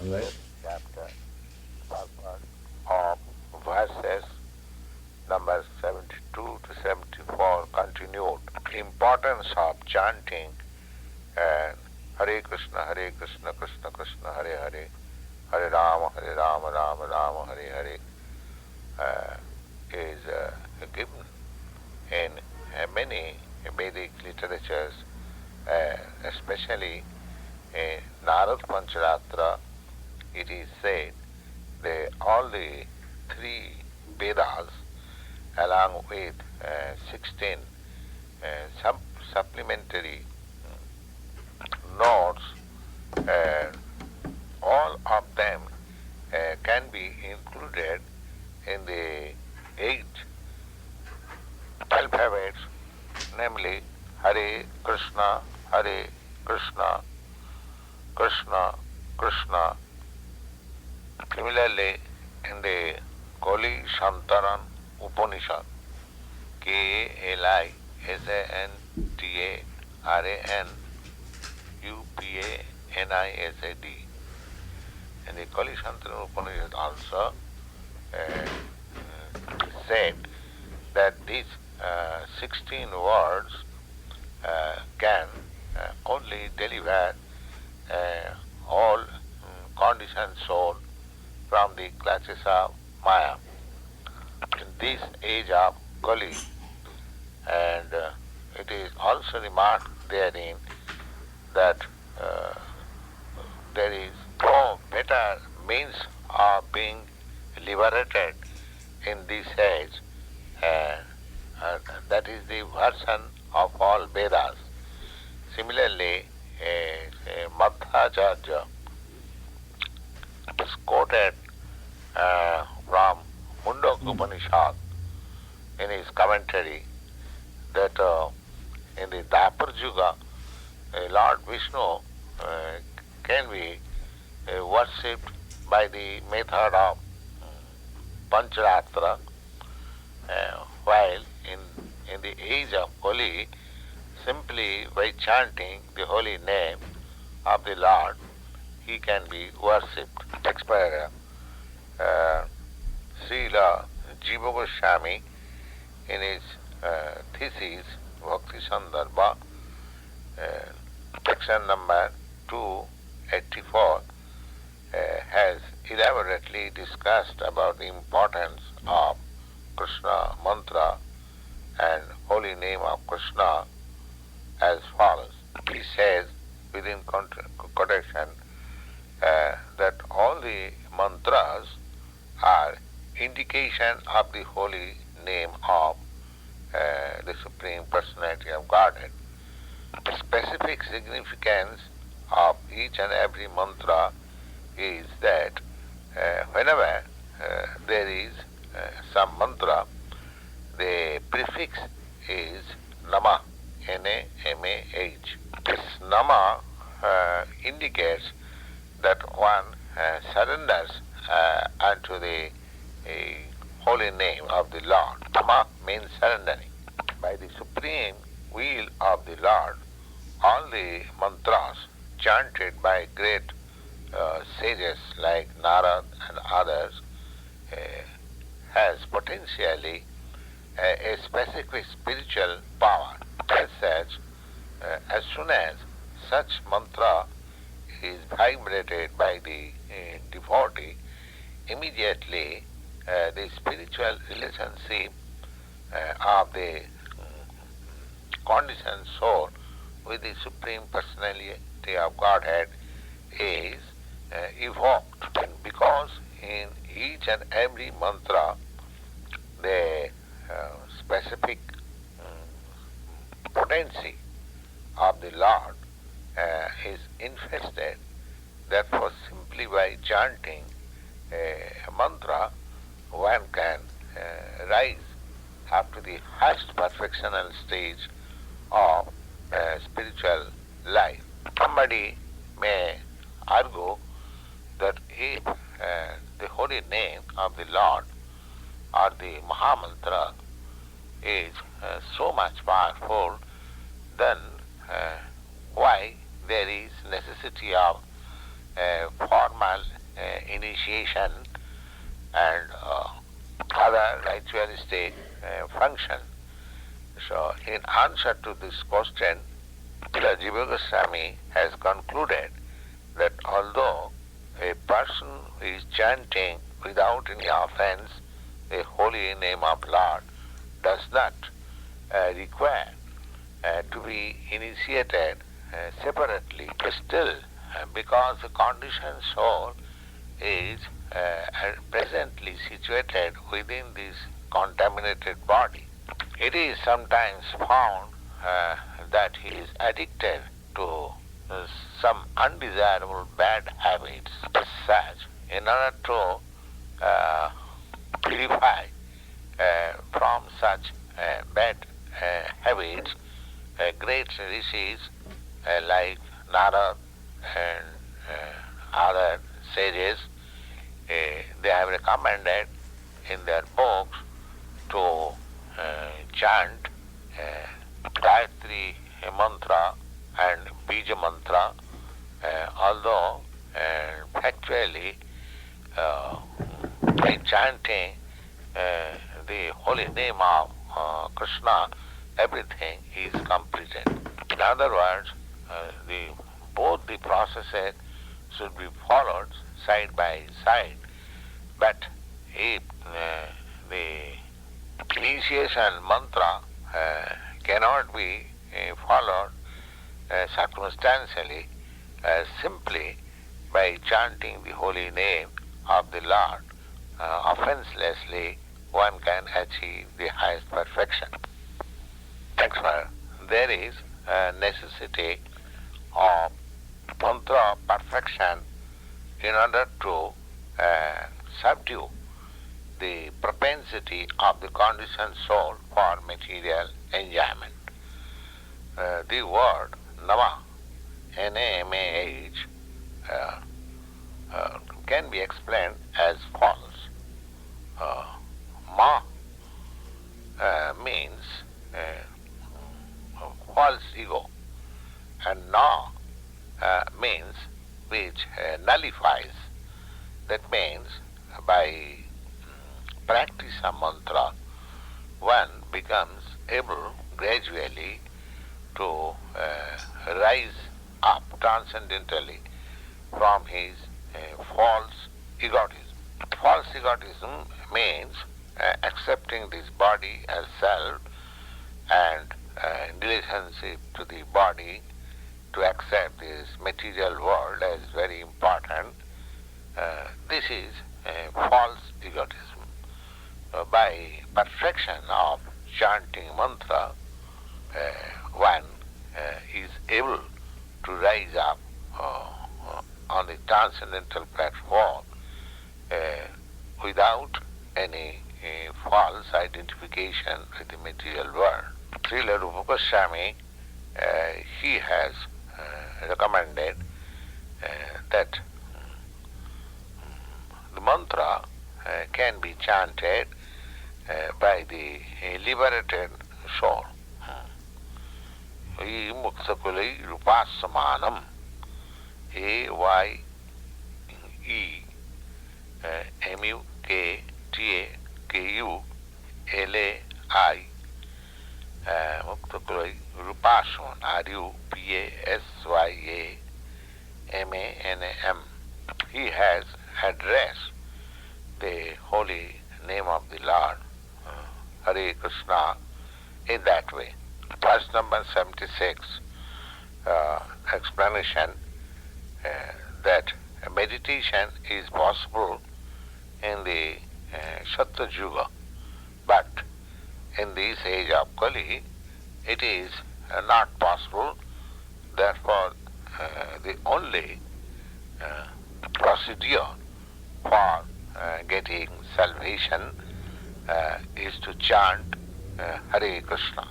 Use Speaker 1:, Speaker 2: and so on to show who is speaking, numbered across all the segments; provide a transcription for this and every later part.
Speaker 1: Right.
Speaker 2: this chapter, purpose of verses number 72 to 74 continued. Importance of chanting and Hare Krishna, Krishna Krishna, Hare Hare, Hare Rama, Rama Rama, Hare Hare is given in many Vedic literatures, especially in Narad Pancharatra. It is said all the three Vedas, along with 16 supplementary notes, uh, all of them can be included in the eight alphabets, namely Hare Krishna, Hare Krishna, Krishna Krishna. Similarly, in the Koli Shantaran Upanishad, KALISANTARANUPANISAD, and the Kali Shantaran Upanishad also said that these 16 words can only deliver all conditioned soul from the clutches of Maya. In this age of Kali, and it is also remarked therein that uh, there is no better means of being liberated in this age, uh, that is the version of all Vedas. Similarly, Madhacharya is quoted from Mundaka Upanishad in his commentary that in the Dapar Yuga, Lord Vishnu can be worshipped by the method of Pancharatra, while in the age of Kali, simply by chanting the holy name of the Lord, he can be worshipped. Expired. Srila Jiva Goswami, in his thesis, Bhakti Sandarbha, section number 284, has elaborately discussed about the importance of Krishna mantra and holy name of Krishna as follows. He says, within quotation, that all the mantras are indication of the holy name of the Supreme Personality of Godhead. The specific significance of each and every mantra is that whenever there is some mantra, the prefix is nama, N-A-M-A-H. This nama indicates that one surrenders unto the holy name of the Lord. Nama means surrendering. By the supreme will of the Lord, all the mantras chanted by great sages like Narad and others has potentially a specific spiritual power. As such, as soon as such mantra is vibrated by the devotee, immediately the spiritual relationship of the conditioned soul with the Supreme Personality of Godhead is evoked. And because in each and every mantra the specific potency of the Lord is infested, therefore simply by chanting a mantra one can rise up to the highest perfectional stage of spiritual life. Somebody may argue that if the holy name of the Lord or the mahamantra is so much powerful, then why there is necessity of normal initiation and other ritualistic function. So, in answer to this question, the Jiva Goswami has concluded that although a person is chanting without any offense the holy name of Lord does not require to be initiated separately. Still, because the conditioned soul is presently situated within this contaminated body, it is sometimes found that he is addicted to some undesirable bad habits. As such, in order to purify from such bad habits, great rishis like Narad and other sages, they have recommended in their books to chant Gayatri mantra and Bija mantra, although factually by chanting the holy name of Krishna, everything is completed. In other words, both the processes should be followed side by side. But if the initiation mantra cannot be followed circumstantially, simply by chanting the holy name of the Lord offenselessly, one can achieve the highest perfection. Next one, there is a necessity of mantra perfection in order to subdue the propensity of the conditioned soul for material enjoyment. The word nama, N-A-M-A-H, can be explained as follows. Ma means false ego, and na means which nullifies. That means by practice of mantra, one becomes able gradually to rise up transcendentally from his false egotism. False egotism means accepting this body as self and in relationship to the body to accept this material world as very important. This is false egotism. By perfection of chanting mantra, one is able to rise up on the transcendental platform without any false identification with the material world. Srila Rupa Goswami, he has recommended that the mantra can be chanted by the liberated soul. E muksakulai rupasamanam, A-Y-E M-U-K-T-A-K-U-L-A-I muktakulai rupasaman, R-U-P-A-S-Y-A-M-A-N-A-M. He has addressed the holy name of the Lord, Hare Krishna, in that way. Verse number 76, explanation that meditation is possible in the Sattva Yuga, but in this age of Kali, it is not possible. Therefore, the only procedure for getting salvation is to chant Hare Krishna.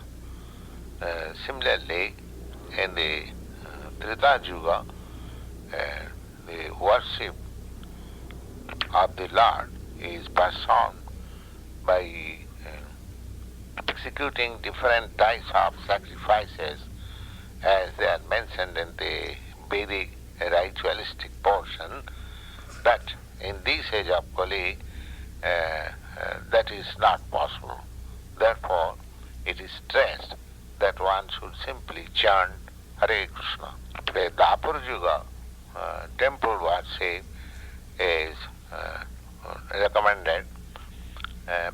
Speaker 2: Similarly, in the Treta Yuga, the worship of the Lord is performed by executing different types of sacrifices as they are mentioned in the Vedic ritualistic portion. But in this age of Kali, that is not possible. Therefore, it is stressed that one should simply chant Hare Krishna. The Dapur Yuga temple worship is recommended,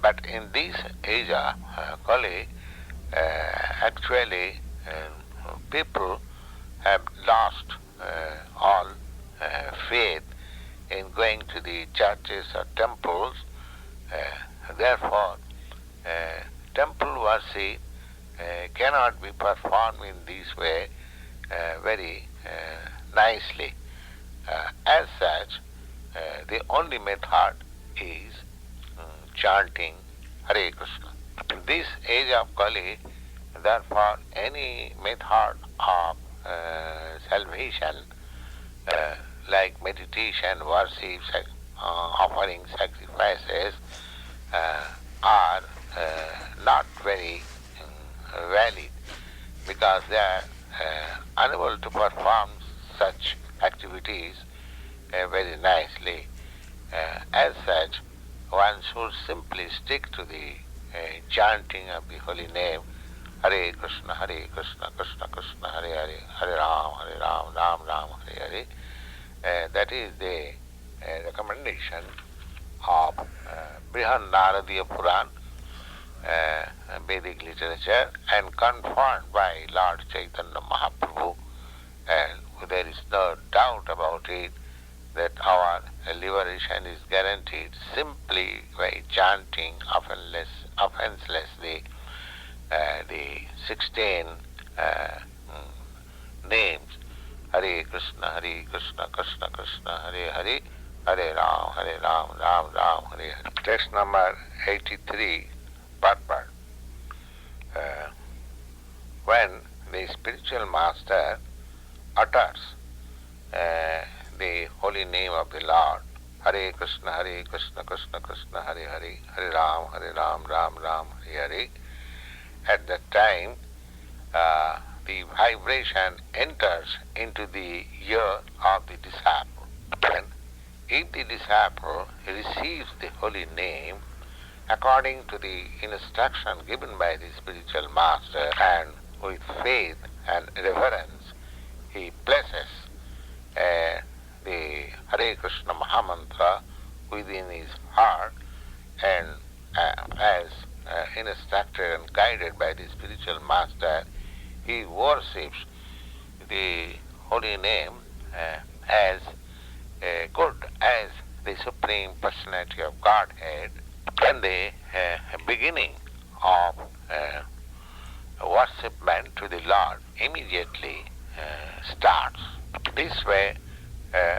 Speaker 2: but in this age of Kali, actually people have lost all faith in going to the churches or temples. Therefore, temple worship cannot be performed in this way very nicely. As such, the only method is chanting Hare Krishna. In this age of Kali, therefore, any method of salvation, like meditation, worship, offering sacrifices, are not very valid, because they are unable to perform such activities very nicely. As such, one should simply stick to the chanting of the holy name, Hare Krishna, Krishna Krishna, Hare Hare, Hare Ram, Ram Ram, Hare Hare. That is the recommendation of Brihan Naradiya Puran, Vedic literature, and confirmed by Lord Chaitanya Mahaprabhu. And there is no doubt about it that our liberation is guaranteed simply by chanting offenselessly the 16 names, Hare Krishna, Krishna Krishna, Hare Hare, Hare Ram, Ram Ram, Hare Hare. Text number 83, purport. When the spiritual master utters the holy name of the Lord, Hare Krishna, Krishna Krishna, Hare Hare, Hare Ram, Ram Ram, Hare Hare, at that time the vibration enters into the ear of the disciple. And if the disciple receives the holy name according to the instruction given by the spiritual master, and with faith and reverence, he places the Hare Krishna mahamantra within his heart, and as instructed and guided by the spiritual master, he worships the holy name as good as the Supreme Personality of Godhead. And the beginning of worshipment to the Lord immediately starts. This way,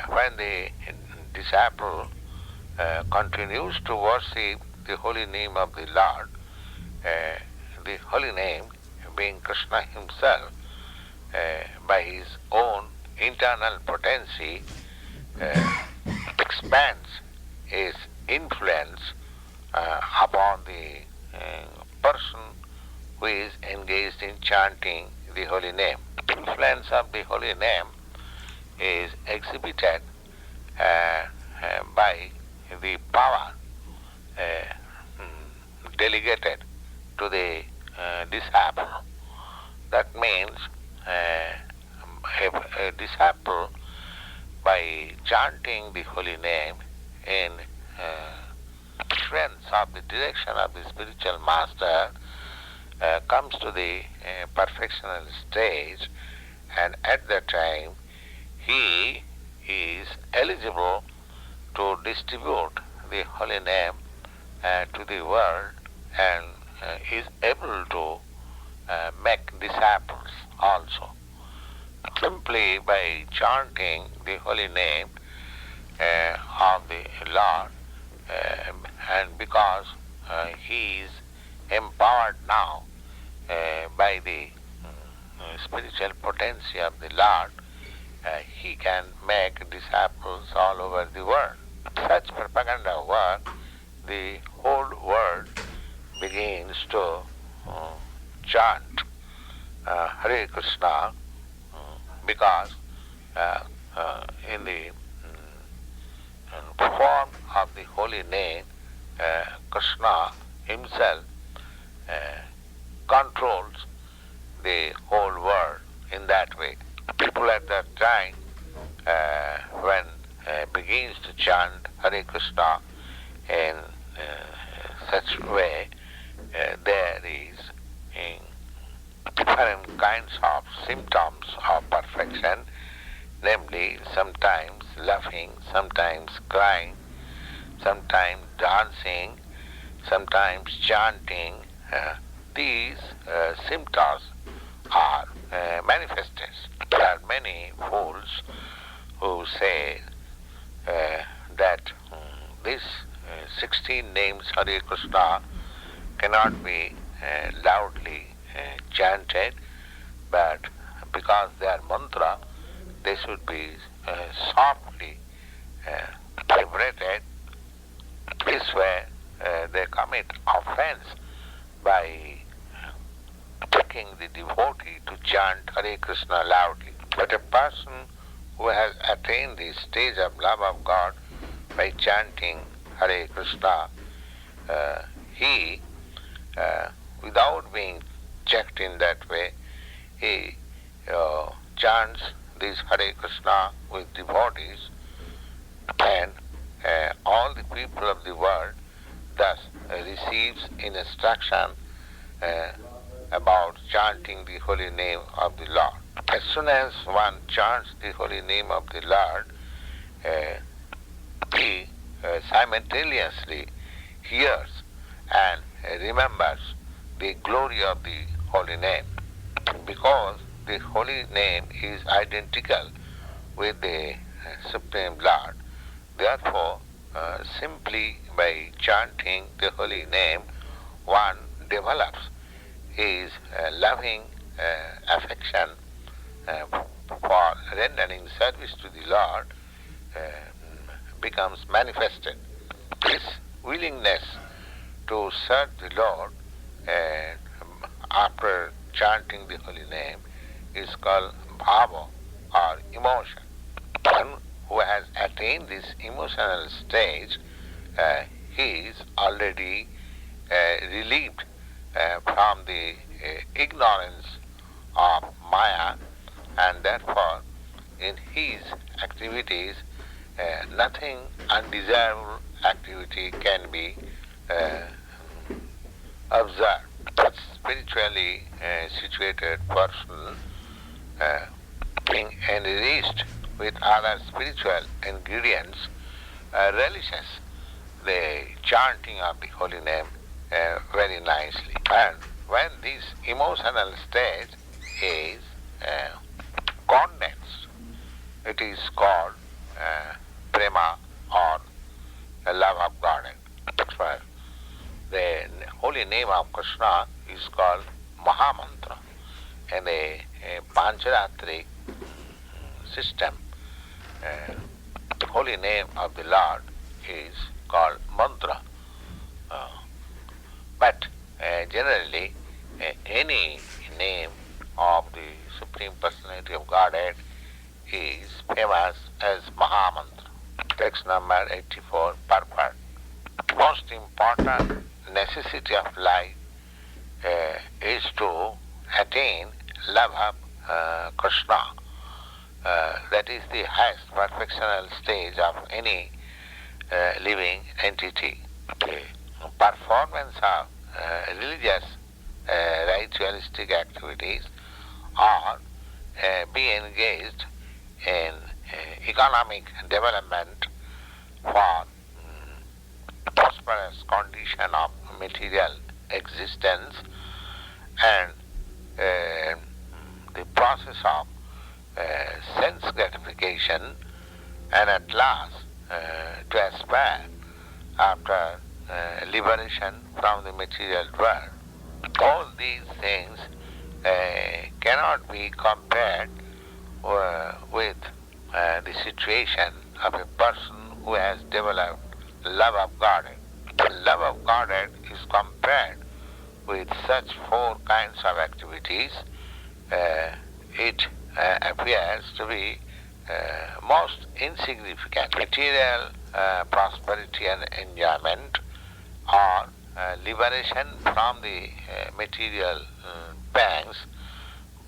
Speaker 2: when the disciple continues to worship the holy name of the Lord, the holy name being Krishna himself, by his own internal potency, expands his influence upon the person who is engaged in chanting the holy name. The influence of the holy name is exhibited by the power delegated to the disciple. That means if a disciple, by chanting the holy name in influence of the direction of the spiritual master, comes to the perfectional stage, and at that time he is eligible to distribute the holy name to the world, and is able to make disciples also. Simply by chanting the holy name of the Lord, and because he is empowered now by the spiritual potency of the Lord, he can make disciples all over the world. Such propaganda work, the whole world begins to chant Hare Krishna, because in the form of the holy name, Krishna himself controls the whole world in that way. People at that time, when begins to chant Hare Krishna in such way, there is different kinds of symptoms of perfection, namely sometimes laughing, sometimes crying, sometimes dancing, sometimes chanting. These symptoms are manifested. There are many fools who say that these 16 names Hare Krishna cannot be loudly chanted, but because they are mantra, they should be softly vibrated. This way they commit offense by taking the devotee to chant Hare Krishna loudly. But a person who has attained the stage of love of God by chanting Hare Krishna, he, without being checked in that way, he chants this Hare Krishna with devotees, and all the people of the world thus receives instruction about chanting the holy name of the Lord. As soon as one chants the holy name of the Lord, he simultaneously hears and remembers the glory of the holy name. Because the holy name is identical with the Supreme Lord, therefore simply by chanting the holy name, one develops his loving affection for rendering service to the Lord becomes manifested. This willingness to serve the Lord after chanting the holy name is called bhava or emotion. One who has attained this emotional stage, he is already relieved from the ignorance of Maya, and therefore in his activities nothing undesirable activity can be observed. A spiritually situated person being enriched with other spiritual ingredients relishes the chanting of the holy name very nicely. And when this emotional state is condensed, it is called prema or love of God. That's why the holy name of Krishna is called mahamantra. In the Pancharatri system, the holy name of the Lord is called mantra. But generally, any name of the Supreme Personality of Godhead is famous as mahamantra. Text number 84, purport. Most important necessity of life is to attain love of Krishna. That is the highest perfectional stage of any living entity. The performance of religious ritualistic activities or be engaged in economic development for prosperous condition of material existence, and the process of sense gratification, and at last to aspire after liberation from the material world. All these things cannot be compared with the situation of a person who has developed love of Godhead. The love of Godhead is compared with such four kinds of activities. It appears to be most insignificant. Material prosperity and enjoyment, or liberation from the material pangs,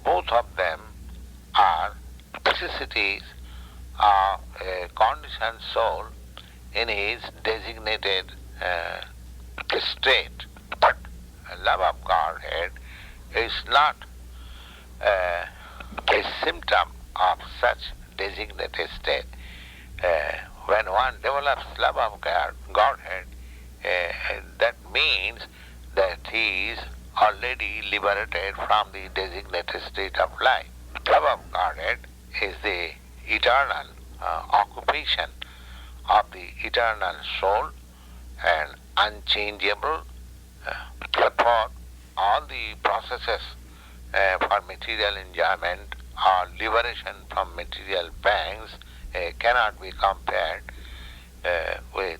Speaker 2: both of them are necessities of a conditioned soul in his designated state. But love of Godhead is not a symptom of such designated state. When one develops love of Godhead, that means that he is already liberated from the designated state of life. Love of Godhead is the eternal occupation of the eternal soul and unchangeable. Therefore, all the processes for material enjoyment or liberation from material pangs cannot be compared with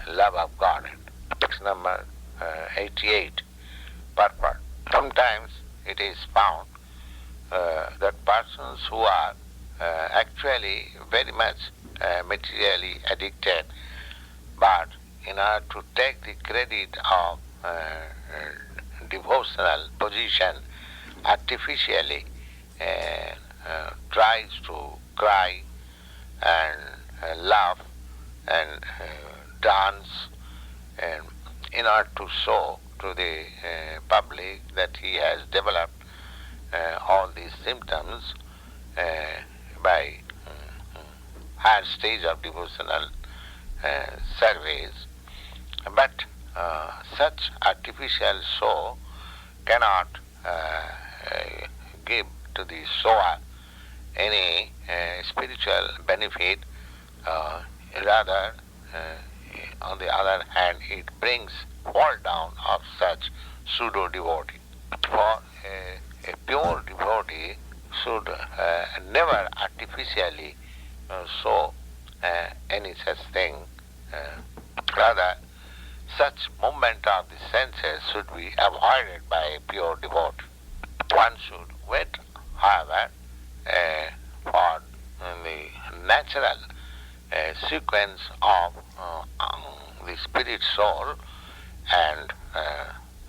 Speaker 2: love of Godhead. Text number 88, purport. Sometimes it is found that persons who are actually very much materially addicted, but in order to take the credit of devotional position artificially tries to cry and laugh and dance, and in order to show to the public that he has developed all these symptoms by higher stage of devotional service. But such artificial show cannot give to the sower any spiritual benefit. Rather, on the other hand, it brings fall down of such pseudo devotee. For a pure devotee should never artificially show any such thing. Rather, such movement of the senses should be avoided by a pure devotee. One should wait, however, for the natural sequence of the spirit soul and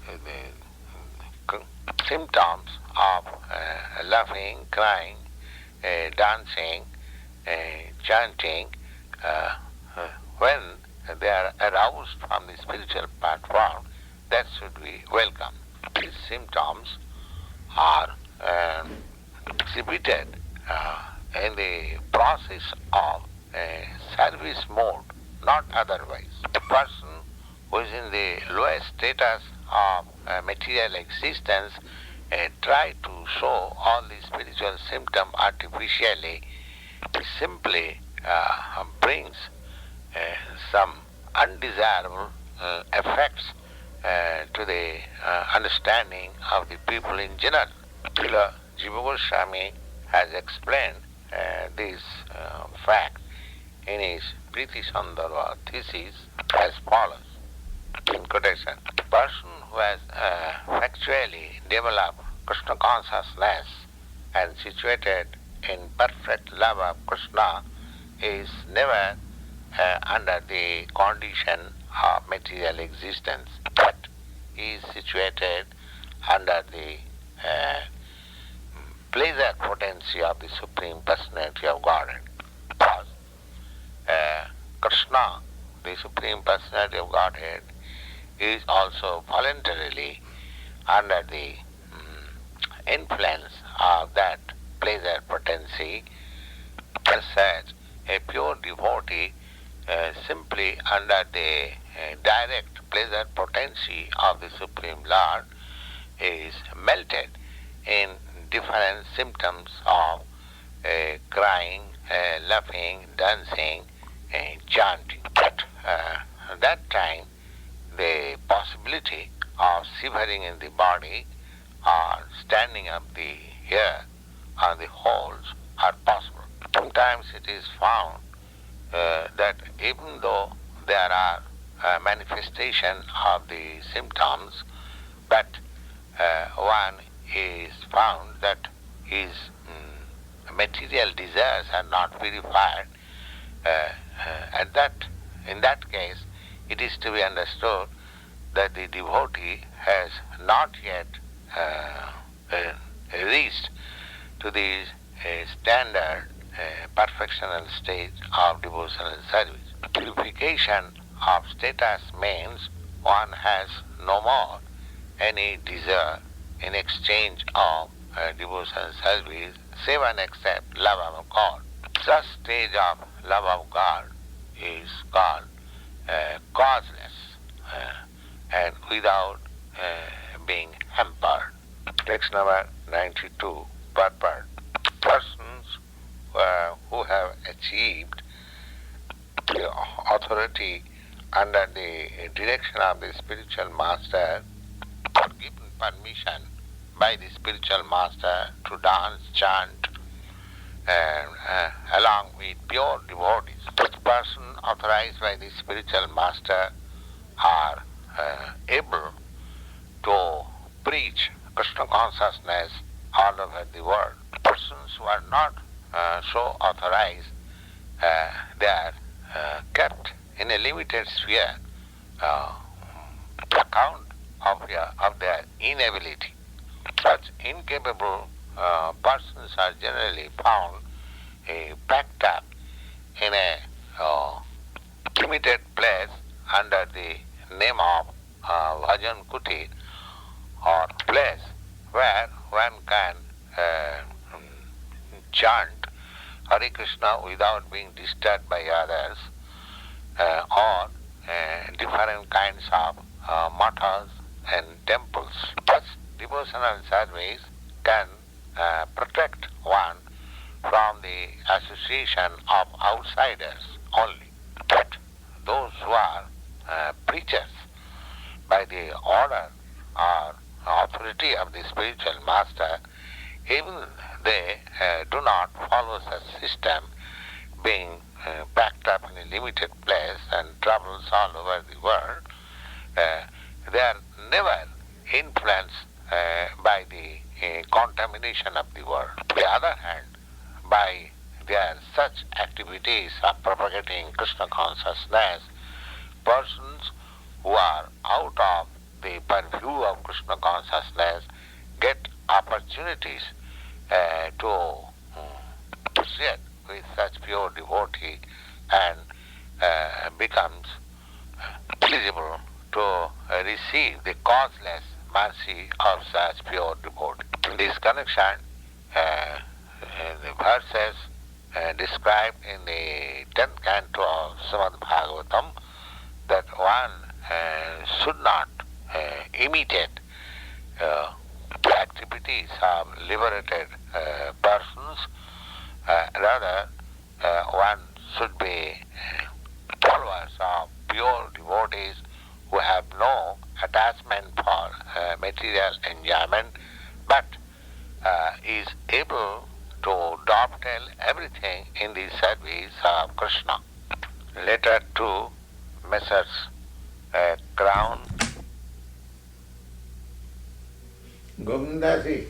Speaker 2: the symptoms of laughing, crying, dancing, chanting, when they are aroused from the spiritual platform, that should be welcome. These symptoms are exhibited in the process of service mode, not otherwise. A person who is in the lowest status of material existence try to show all the spiritual symptoms artificially, simply brings some undesirable effects to the understanding of the people in general. Srila Jiva Goswami has explained this fact in his Priti Sandarbha thesis as follows, in quotation: a person who has factually developed Krishna consciousness and situated in perfect love of Krishna is never under the condition of material existence, but is situated under the pleasure potency of the Supreme Personality of Godhead. Because Krishna, the Supreme Personality of Godhead, is also voluntarily under the influence of that pleasure potency. As such, a pure devotee simply under the direct pleasure potency of the Supreme Lord is melted in different symptoms of crying, laughing, dancing, chanting. But at that time, the possibility of shivering in the body or standing up the hair on the holes are possible. Sometimes it is found that even though there are manifestation of the symptoms, but one is found that his material desires are not verified. At that in that case, it is to be understood that the devotee has not yet reached to the standard perfectional stage of devotional service. Purification of status means one has no more any desire in exchange of devotional service, save and except love of God. Such stage of love of God is called causeless and without being hampered. Text number 92, purport. Persons who have achieved the authority under the direction of the spiritual master or given permission by the spiritual master to dance, chant, and along with pure devotees. Such persons authorized by the spiritual master are able to preach Krishna consciousness all over the world. Persons who are not so authorized, they are kept in a limited sphere account of their inability. Such incapable persons are generally found packed up in a limited place under the name of Bhajan Kuti, or place where one can chant Hare Krishna without being disturbed by others, or different kinds of mathas and temples. Such devotional service can protect one from the association of outsiders only. But those who are preachers by the order or authority of the spiritual master, even they do not follow such system, being packed up in a limited place and travels all over the world. They are never influenced by the contamination of the world. On the other hand, by their such activities of propagating Krishna consciousness, persons who are out of the purview of Krishna consciousness get opportunities to sit with such pure devotee and becomes eligible to receive the causeless mercy of such pure devotee. In this connection, the verses described in the 10th canto of Srimad Bhagavatam, that one should not imitate the activities of liberated persons, rather one should be followers of pure devotees who have no attachment for material enjoyment, but is able to dovetail everything in the service of Krishna. Letter to Messrs. Crown Govindasi.